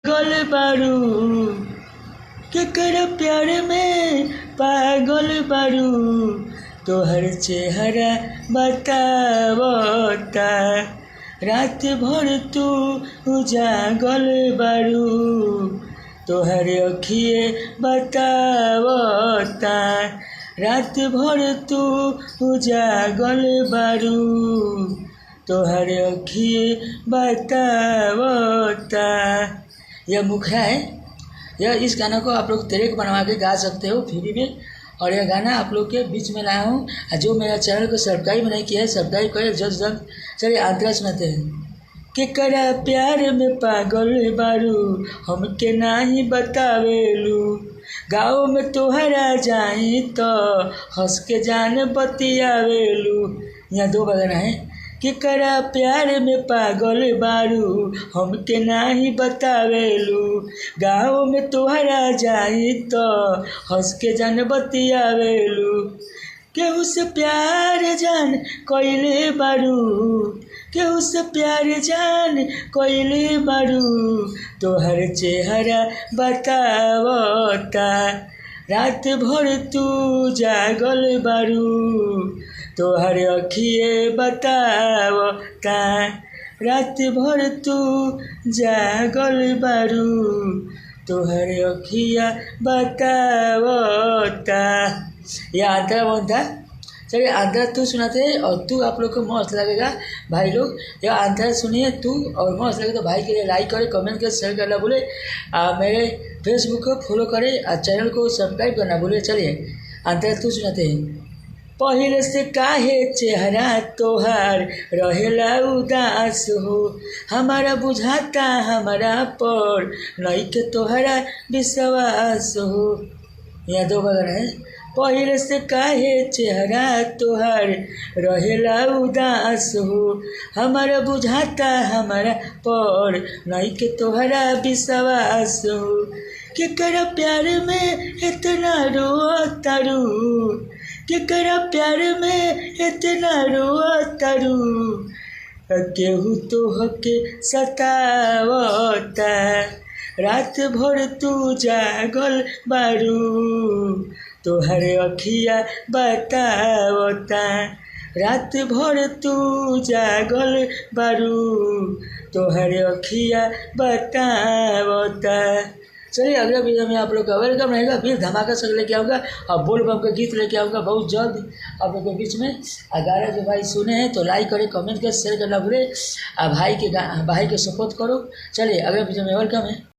पागल बारू केकर प्यार में पागल बारू तोहर चेहरा बतावता रात भर तू उजागल बारू तोहर अखिए बतावता रात भर तू उजागल बारू तोहर अखिए बतावता। यह मुखरा है। इस गाना को आप लोग ट्रैक बनवा के गा सकते हो फ्री में। और यह गाना आप लोग के बीच में लाया हूँ। जो मेरा चैनल को सब्सक्राइब नहीं किया है सब्सक्राइब करें जल्द जल्द। चलिए आंतरा सुनाते हैं। केकरा प्यार में पागल बारू हमके नाही बतावेलू गाँव में तोहरा जाई तो हंस के जान बतियावेलू। यहाँ दो बगाना है। केकरा प्यार में पागल बारू हमके नाही बतावेलू गाँव में तोहरा जाई तो हंस के जान बतियावेलू। केहू से प्यार जान कइले बारू केहू से प्यार जान कइले बारू तोहर चेहरा बतावता रात भर तू जागल बारू तोहर अखिए बतावता रात भर तू जागल बारू तोहर अखिया बतावता। यह आंतरा बनता। चलिए आंतरा तू सुनाते हैं और तू आप लोग को मस्त लगेगा भाई लोग। यह आंतरा सुनिए तू और मस्त लगे तो भाई के लिए लाइक करें कमेंट करें शेयर करना भूले। मेरे फेसबुक को फॉलो करें और चैनल को सब्सक्राइब करना भूले। चलिए आंतरा तू सुनाते हैं। पहले से काहे चेहरा तोहार रहेला उदास हो हमारा बुझाता हमारा पर नहीं के तोहरा विश्वास हो। यहाँ दो बगल है। पहले से काहे चेहरा तोहार रहेला उदास हो हमारा बुझाता हमारा पर नहीं के तोहरा विश्वास हो। केकरा प्यार में इतना रोतारू केकरा प्यार में इतना रोतारू केहू तोहके सतावता रात भर तू जागल बारू तोहर अखिया बतावता रात भर तू जागल बारू तोहर अखिया बतावता। चलिए अगले वीडियो में आप लोग का वेलकम रहेगा। फिर धमाका से लेके आऊँगा और बोल बम का गीत लेके आऊँगा बहुत जल्द आप लोग के बीच में। अगर जो भाई सुने हैं तो लाइक करें कमेंट करें शेयर करना भूले। भाई के सपोर्ट करो। चलिए अगले वीडियो में वेलकम है।